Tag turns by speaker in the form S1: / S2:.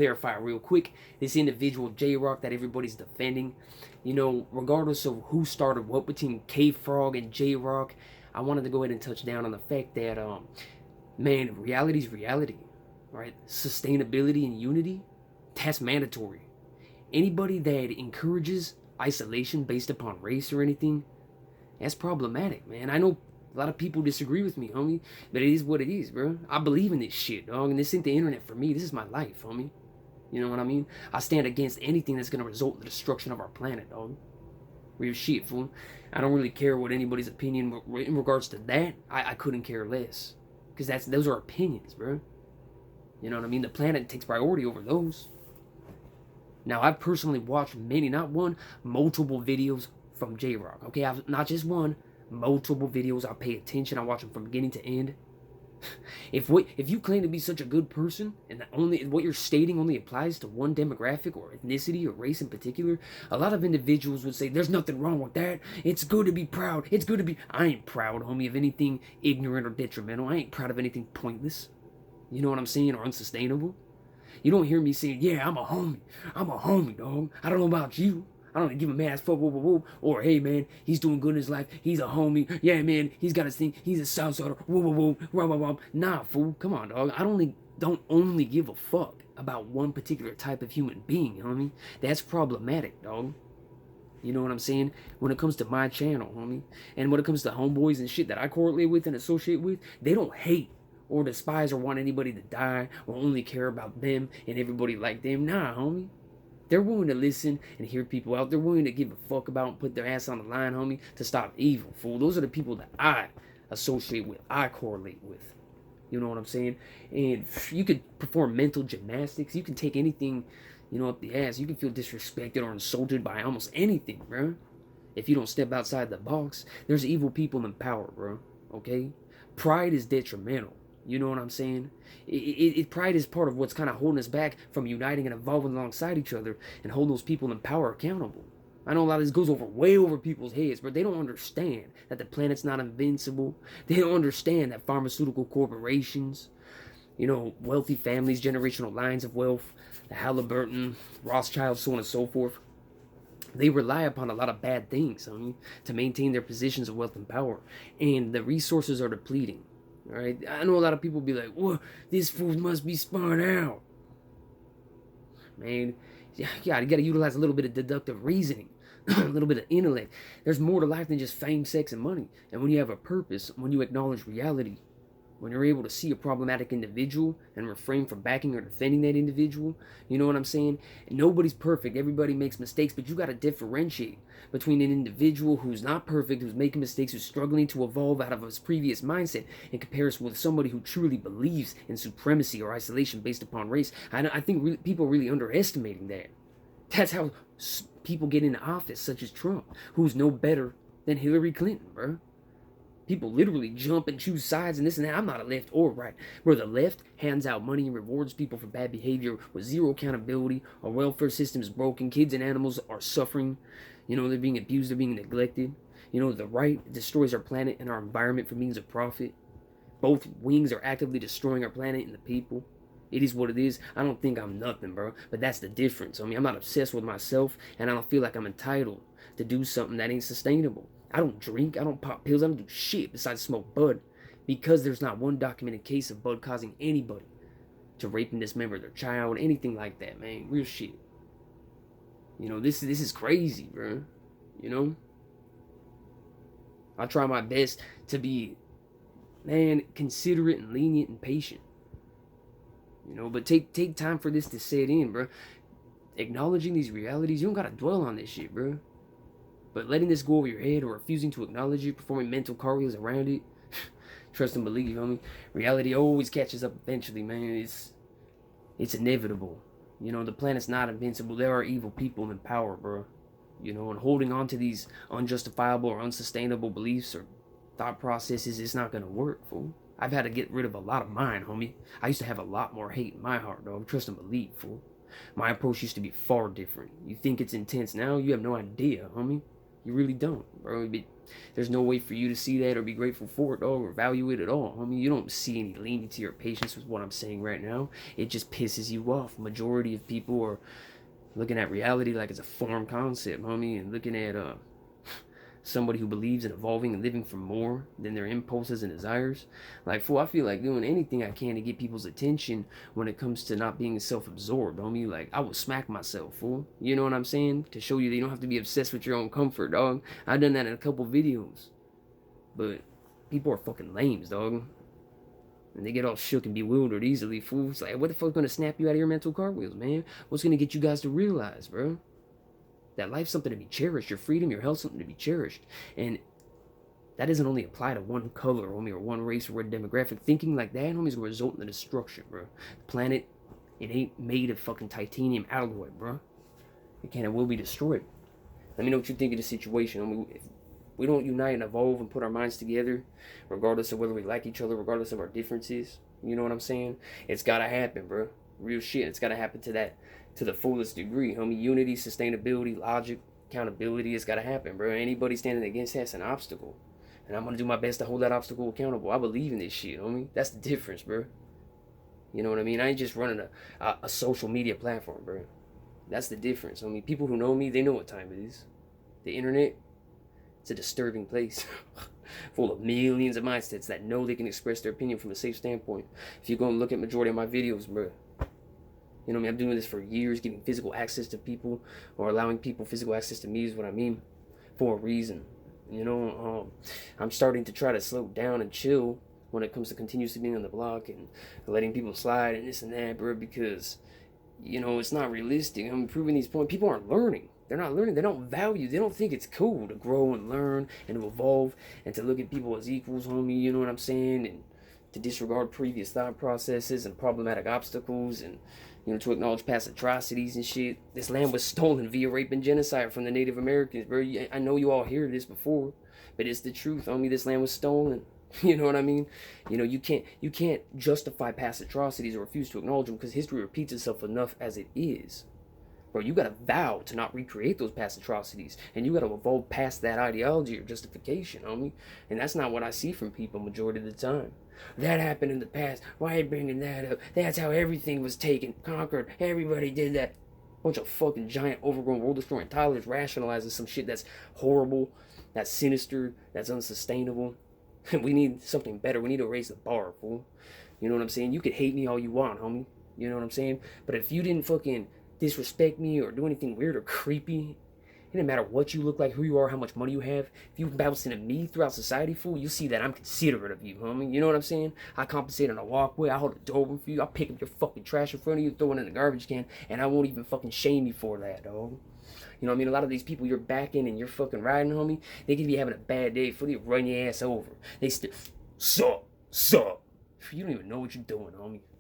S1: Clarify real quick, this individual J-Rock that everybody's defending, you know, regardless of who started what between K-Frog and J-Rock, I wanted to go ahead and touch down on the fact that, man, reality's reality, right? Sustainability and unity, that's mandatory. Anybody that encourages isolation based upon race or anything, that's problematic, man. I know a lot of people disagree with me, homie, but it is what it is, bro. I believe in this shit, dog, and this ain't the internet for me. This is my life, homie. You know what I mean? I stand against anything that's gonna result in the destruction of our planet, dog. Real shit, fool. I don't really care what anybody's opinion in regards to that. I couldn't care less, because those are opinions, bro. You know what I mean? The planet takes priority over those. Now, I've personally watched many, not one, multiple videos from J-Rock. Okay, I've not just one, multiple videos. I pay attention. I watch them from beginning to end. If you claim to be such a good person and only what you're stating only applies to one demographic or ethnicity or race in particular, a lot of individuals would say there's nothing wrong with that. It's good to be proud. It's good to be. I ain't proud, homie, of anything ignorant or detrimental. I ain't proud of anything pointless. You know what I'm saying? Or unsustainable. You don't hear me saying, yeah, I'm a homie. I'm a homie, dog. I don't know about you. I don't give a man ass fuck, whoa, whoa, whoa. Or, hey, man, he's doing good in his life. He's a homie. Yeah, man, he's got his thing. He's a Southsider. Whoa, whoa, whoa, whoa, whoa, whoa. Nah, fool. Come on, dog. I don't only give a fuck about one particular type of human being, homie. That's problematic, dog. You know what I'm saying? When it comes to my channel, homie. And when it comes to homeboys and shit that I correlate with and associate with, they don't hate or despise or want anybody to die or only care about them and everybody like them. Nah, homie. They're willing to listen and hear people out. They're willing to give a fuck about and put their ass on the line, homie, to stop evil, fool. Those are the people that I associate with, I correlate with. You know what I'm saying? And you could perform mental gymnastics. You can take anything, you know, up the ass. You can feel disrespected or insulted by almost anything, bro. If you don't step outside the box, there's evil people in power, bro. Okay? Pride is detrimental. You know what I'm saying? Pride is part of what's kind of holding us back from uniting and evolving alongside each other and holding those people in power accountable. I know a lot of this goes way over people's heads, but they don't understand that the planet's not invincible. They don't understand that pharmaceutical corporations, you know, wealthy families, generational lines of wealth, the Halliburton, Rothschild, so on and so forth, they rely upon a lot of bad things, to maintain their positions of wealth and power. And the resources are depleting. All right, I know a lot of people be like, "Whoa, this food must be spun out." Man, yeah, you gotta utilize a little bit of deductive reasoning, a little bit of intellect. There's more to life than just fame, sex, and money. And when you have a purpose, when you acknowledge reality, when you're able to see a problematic individual and refrain from backing or defending that individual, you know what I'm saying? Nobody's perfect. Everybody makes mistakes, but you got to differentiate between an individual who's not perfect, who's making mistakes, who's struggling to evolve out of his previous mindset, in comparison with somebody who truly believes in supremacy or isolation based upon race. I think people are really underestimating that. That's how people get into office, such as Trump, who's no better than Hillary Clinton, bro. People literally jump and choose sides and this and that. I'm not a left or right. Where the left hands out money and rewards people for bad behavior with zero accountability. Our welfare system is broken. Kids and animals are suffering. You know, they're being abused. They're being neglected. You know, the right destroys our planet and our environment for means of profit. Both wings are actively destroying our planet and the people. It is what it is. I don't think I'm nothing, bro. But that's the difference. I mean, I'm not obsessed with myself, and I don't feel like I'm entitled to do something that ain't sustainable. I don't drink, I don't pop pills, I don't do shit besides smoke bud, because there's not one documented case of bud causing anybody to rape and dismember their child, anything like that, man. Real shit. You know, this is crazy, bro. You know? I try my best to be, man, considerate and lenient and patient. You know, but take time for this to set in, bro. Acknowledging these realities, you don't gotta dwell on this shit, bro. But letting this go over your head or refusing to acknowledge it, performing mental cartwheels around it, trust and believe, homie. Reality always catches up eventually, man. It's inevitable. You know, the planet's not invincible. There are evil people in power, bro. You know, and holding on to these unjustifiable or unsustainable beliefs or thought processes, it's not gonna work, fool. I've had to get rid of a lot of mine, homie. I used to have a lot more hate in my heart, dog. Trust and believe, fool. My approach used to be far different. You think it's intense now? You have no idea, homie. You really don't, bro. There's no way for you to see that or be grateful for it, or value it at all. I mean, you don't see any leniency or patience with what I'm saying right now. It just pisses you off. Majority of people are looking at reality like it's a foreign concept, homie, and looking at somebody who believes in evolving and living for more than their impulses and desires. Like, fool, I feel like doing anything I can to get people's attention when it comes to not being self-absorbed, homie. Like, I would smack myself, fool. You know what I'm saying? To show you that you don't have to be obsessed with your own comfort, dog. I've done that in a couple videos. But people are fucking lames, dog. And they get all shook and bewildered easily, fool. It's like, what the fuck's gonna snap you out of your mental cartwheels, man? What's gonna get you guys to realize, bro? That life's something to be cherished. Your freedom, your health, something to be cherished. And that doesn't only apply to one color, homie, or one race or one demographic. Thinking like that, homie, is gonna result in the destruction, bro. The planet, it ain't made of fucking titanium alloy, bro. It can and will be destroyed. Let me know what you think of the situation. I mean, if we don't unite and evolve and put our minds together, regardless of whether we like each other, regardless of our differences, you know what I'm saying? It's gotta happen, bro. Real shit. It's gotta happen to the fullest degree, homie. Unity, sustainability, logic, accountability. It's gotta happen, bro. Anybody standing against that's an obstacle, and I'm gonna do my best to hold that obstacle accountable. I believe in this shit, homie. That's the difference, bro. You know what I mean? I ain't just running a social media platform, bro. That's the difference, homie. People who know me, they know what time it is. The internet, it's a disturbing place. Full of millions of mindsets that know they can express their opinion from a safe standpoint. If you go and look at majority of my videos, bro, you know what I mean? I'm doing this for years, giving physical access to people, or allowing people physical access to me is what I mean, for a reason. You know, I'm starting to try to slow down and chill when it comes to continuously being on the block and letting people slide and this and that, bro, because, you know, it's not realistic. I'm proving these points. People aren't learning. They're not learning. They don't value. They don't think it's cool to grow and learn and to evolve and to look at people as equals, homie. You know what I'm saying? And to disregard previous thought processes and problematic obstacles, and, you know, to acknowledge past atrocities and shit. This land was stolen via rape and genocide from the Native Americans, bro. I know you all heard this before, but it's the truth, homie. This land was stolen. You know what I mean? You know, you can't justify past atrocities or refuse to acknowledge them, because history repeats itself enough as it is. Bro, you gotta vow to not recreate those past atrocities, and you gotta evolve past that ideology or justification, homie. And that's not what I see from people majority of the time. That happened in the past. Why are you bringing that up? That's how everything was taken, conquered. Everybody did that. Bunch of fucking giant, overgrown, world-destroying toddlers rationalizing some shit that's horrible, that's sinister, that's unsustainable. We need something better. We need to raise the bar, fool. You know what I'm saying? You could hate me all you want, homie. You know what I'm saying? But if you didn't fucking disrespect me or do anything weird or creepy, it didn't matter what you look like, who you are, how much money you have. If you bounce into me throughout society, fool, you'll see that I'm considerate of you, homie. You know what I'm saying? I compensate on a walkway. I hold a door open for you. I pick up your fucking trash in front of you, throw it in the garbage can, and I won't even fucking shame you for that, dog. You know what I mean? A lot of these people you're backing and you're fucking riding, homie, they could be having a bad day, fool. They run your ass over. They still, sup. You don't even know what you're doing, homie.